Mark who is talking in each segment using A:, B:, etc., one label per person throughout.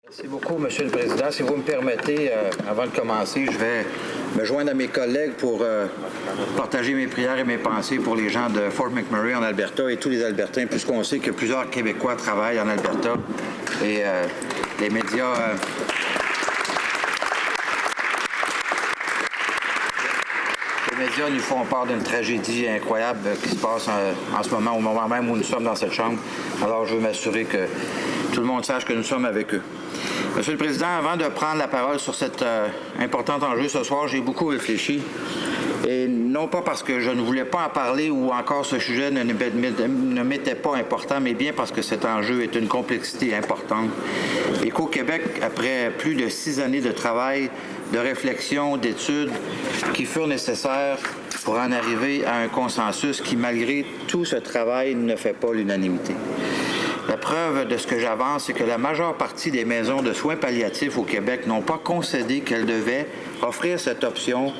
A: Merci beaucoup, Monsieur le Président. Si vous me permettez, avant de commencer, je vais me joindre à mes collègues pour partager mes prières et mes pensées pour les gens de Fort McMurray en Alberta et tous les Albertains, puisqu'on sait que plusieurs Québécois travaillent en Alberta et les médias... Les médias nous font part d'une tragédie incroyable qui se passe en ce moment, au moment même où nous sommes dans cette chambre. Alors, je veux m'assurer que tout le monde sache que nous sommes avec eux. Monsieur le Président, avant de prendre la parole sur cet important enjeu ce soir, j'ai beaucoup réfléchi. Et non pas parce que je ne voulais pas en parler ou encore ce sujet ne m'était pas important, mais bien parce que cet enjeu est une complexité importante. Et qu'au Québec, après plus de 6 années de travail, de réflexion, d'études qui furent nécessaires pour en arriver à un consensus qui, malgré tout ce travail, ne fait pas l'unanimité. La preuve de ce que j'avance, c'est que la majeure partie des maisons de soins palliatifs au Québec n'ont pas concédé qu'elles devaient offrir cette option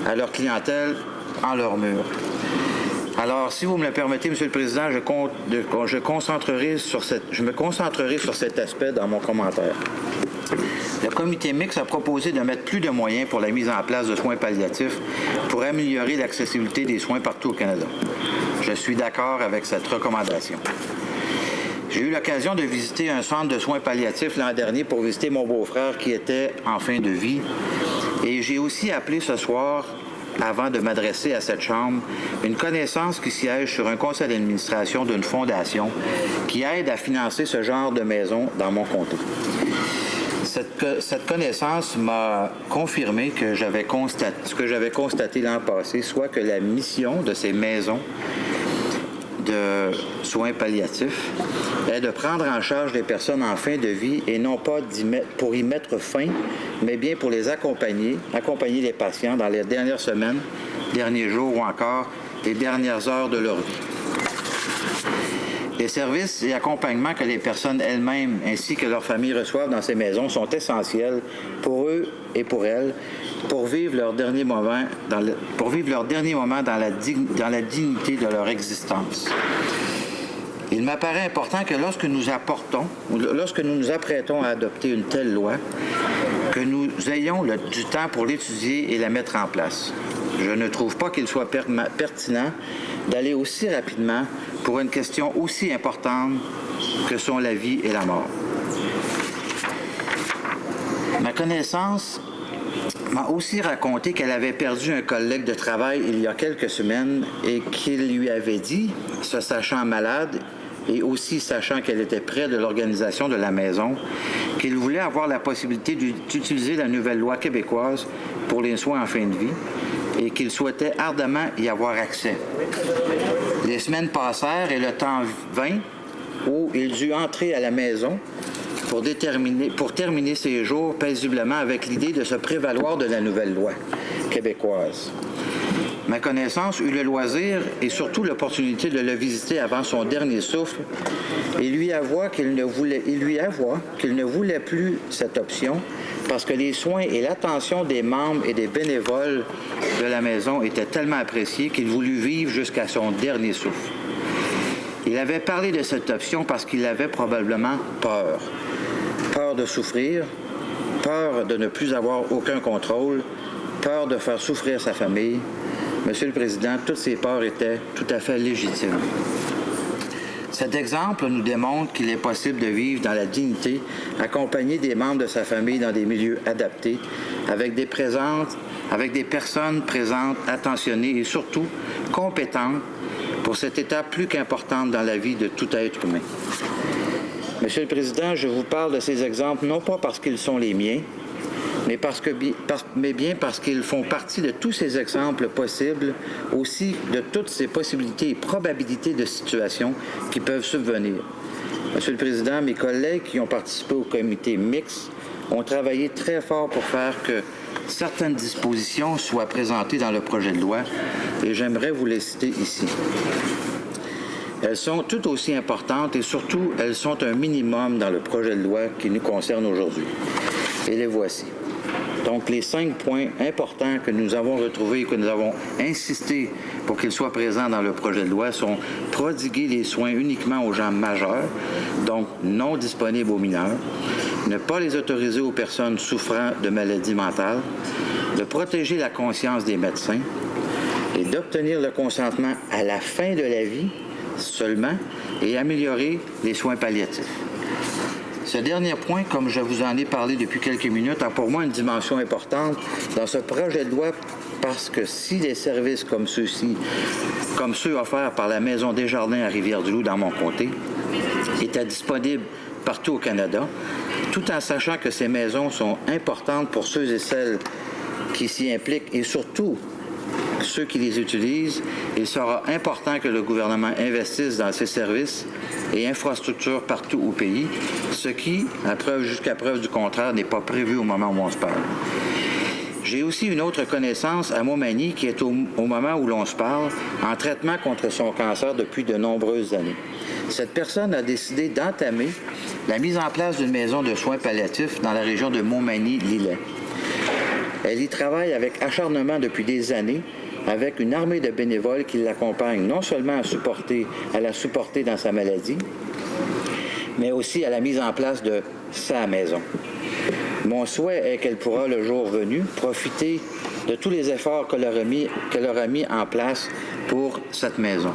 A: à leur clientèle en leur mur. Alors, si vous me le permettez, Monsieur le Président, je me concentrerai sur cet aspect dans mon commentaire. Le comité mixte a proposé de mettre plus de moyens pour la mise en place de soins palliatifs pour améliorer l'accessibilité des soins partout au Canada. Je suis d'accord avec cette recommandation. J'ai eu l'occasion de visiter un centre de soins palliatifs l'an dernier pour visiter mon beau-frère qui était en fin de vie. Et j'ai aussi appelé ce soir, avant de m'adresser à cette Chambre, une connaissance qui siège sur un conseil d'administration d'une fondation qui aide à financer ce genre de maison dans mon comté. Cette connaissance m'a confirmé que ce que j'avais constaté l'an passé, soit que la mission de ces maisons de soins palliatifs est de prendre en charge les personnes en fin de vie et non pas pour y mettre fin, mais bien pour les accompagner les patients dans les dernières semaines, derniers jours ou encore les dernières heures de leur vie. Les services et accompagnements que les personnes elles-mêmes ainsi que leurs familles reçoivent dans ces maisons sont essentiels pour eux et pour elles pour vivre leurs derniers moments dans la dignité de leur existence. Il m'apparaît important que lorsque nous nous apprêtons à adopter une telle loi, que nous ayons du temps pour l'étudier et la mettre en place. Je ne trouve pas qu'il soit pertinent d'aller aussi rapidement pour une question aussi importante que sont la vie et la mort. Ma connaissance m'a aussi raconté qu'elle avait perdu un collègue de travail il y a quelques semaines et qu'il lui avait dit, se sachant malade et aussi sachant qu'elle était près de l'organisation de la maison, qu'il voulait avoir la possibilité d'utiliser la nouvelle loi québécoise pour les soins en fin de vie et qu'il souhaitait ardemment y avoir accès. Les semaines passèrent et le temps vint où il dut entrer à la maison pour terminer ses jours paisiblement avec l'idée de se prévaloir de la nouvelle loi québécoise. Ma connaissance eut le loisir et surtout l'opportunité de le visiter avant son dernier souffle et lui avoua qu'il ne voulait plus cette option parce que les soins et l'attention des membres et des bénévoles de la maison étaient tellement appréciés qu'il voulut vivre jusqu'à son dernier souffle. Il avait parlé de cette option parce qu'il avait probablement peur. Peur de souffrir, peur de ne plus avoir aucun contrôle, peur de faire souffrir sa famille. Monsieur le Président, toutes ces peurs étaient tout à fait légitimes. Cet exemple nous démontre qu'il est possible de vivre dans la dignité, accompagné des membres de sa famille dans des milieux adaptés, avec des personnes présentes, attentionnées et surtout compétentes pour cette étape plus qu'importante dans la vie de tout être humain. Monsieur le Président, je vous parle de ces exemples non pas parce qu'ils sont les miens, mais bien parce qu'ils font partie de tous ces exemples possibles, aussi de toutes ces possibilités et probabilités de situations qui peuvent subvenir. Monsieur le Président, mes collègues qui ont participé au comité mixte ont travaillé très fort pour faire que certaines dispositions soient présentées dans le projet de loi et j'aimerais vous les citer ici. Elles sont tout aussi importantes et surtout, elles sont un minimum dans le projet de loi qui nous concerne aujourd'hui. Et les voici. Donc, les 5 points importants que nous avons retrouvés et que nous avons insisté pour qu'ils soient présents dans le projet de loi sont prodiguer les soins uniquement aux gens majeurs, donc non disponibles aux mineurs, ne pas les autoriser aux personnes souffrant de maladies mentales, de protéger la conscience des médecins et d'obtenir le consentement à la fin de la vie seulement et améliorer les soins palliatifs. Ce dernier point, comme je vous en ai parlé depuis quelques minutes, a pour moi une dimension importante dans ce projet de loi parce que si les services comme ceux-ci, comme ceux offerts par la Maison Desjardins à Rivière-du-Loup dans mon comté, étaient disponibles partout au Canada, tout en sachant que ces maisons sont importantes pour ceux et celles qui s'y impliquent et surtout ceux qui les utilisent, il sera important que le gouvernement investisse dans ces services et infrastructures partout au pays, ce qui, jusqu'à preuve du contraire, n'est pas prévu au moment où on se parle. J'ai aussi une autre connaissance à Montmagny qui est au moment où l'on se parle en traitement contre son cancer depuis de nombreuses années. Cette personne a décidé d'entamer la mise en place d'une maison de soins palliatifs dans la région de Montmagny-Lillet. Elle y travaille avec acharnement depuis des années avec une armée de bénévoles qui l'accompagnent non seulement à la supporter dans sa maladie, mais aussi à la mise en place de sa maison. Mon souhait est qu'elle pourra, le jour venu, profiter de tous les efforts qu'elle aura mis en place pour cette maison.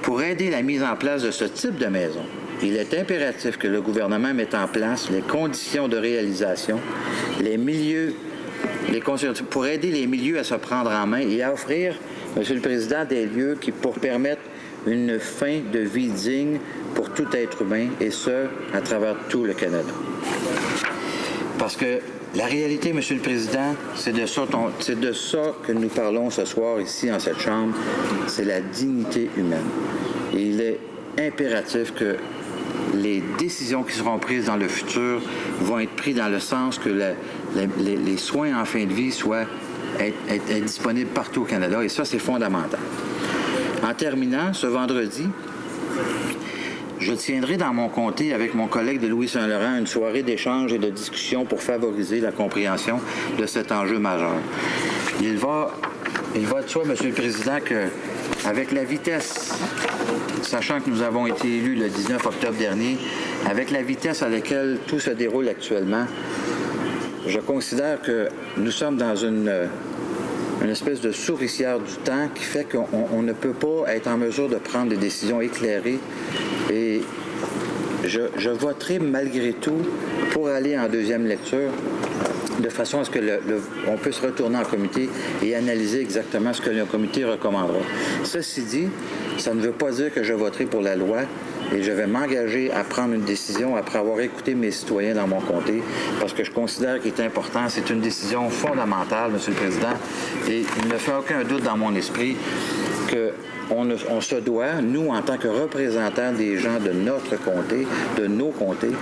A: Pour aider la mise en place de ce type de maison, il est impératif que le gouvernement mette en place les conditions de réalisation, pour aider les milieux à se prendre en main et à offrir, Monsieur le Président, des lieux pour permettre une fin de vie digne pour tout être humain, et ce, à travers tout le Canada. Parce que la réalité, Monsieur le Président, c'est de ça que nous parlons ce soir ici, en cette Chambre, c'est la dignité humaine. Et il est impératif que les décisions qui seront prises dans le futur vont être prises dans le sens que les soins en fin de vie soient être disponibles partout au Canada, et ça, c'est fondamental. En terminant, ce vendredi, je tiendrai dans mon comté avec mon collègue de Louis-Saint-Laurent une soirée d'échange et de discussion pour favoriser la compréhension de cet enjeu majeur. Il va de soi, Monsieur le Président, qu'avec la vitesse, sachant que nous avons été élus le 19 octobre dernier, avec la vitesse à laquelle tout se déroule actuellement, je considère que nous sommes dans une espèce de souricière du temps qui fait qu'on ne peut pas être en mesure de prendre des décisions éclairées. Et je voterai malgré tout pour aller en deuxième lecture de façon à ce que on puisse retourner en comité et analyser exactement ce que le comité recommandera. Ceci dit, ça ne veut pas dire que je voterai pour la loi et je vais m'engager à prendre une décision après avoir écouté mes citoyens dans mon comté, parce que je considère qu'il est important. C'est une décision fondamentale, Monsieur le Président, et il ne fait aucun doute dans mon esprit qu'on se doit, nous, en tant que représentants des gens de notre comté, de nos comtés,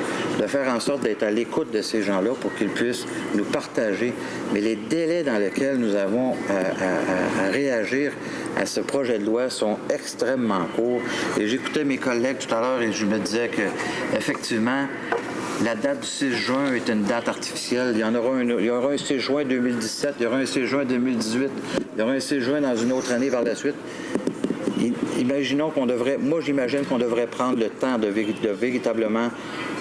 A: de faire en sorte d'être à l'écoute de ces gens-là pour qu'ils puissent nous partager. Mais les délais dans lesquels nous avons à réagir à ce projet de loi sont extrêmement courts. Et j'écoutais mes collègues tout à l'heure et je me disais que, effectivement, la date du 6 juin est une date artificielle. Il y aura un 6 juin 2017, il y aura un 6 juin 2018, il y aura un 6 juin dans une autre année par la suite. J'imagine qu'on devrait prendre le temps de véritablement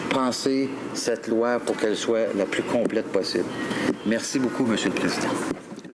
A: penser cette loi pour qu'elle soit la plus complète possible. Merci beaucoup, Monsieur le Président.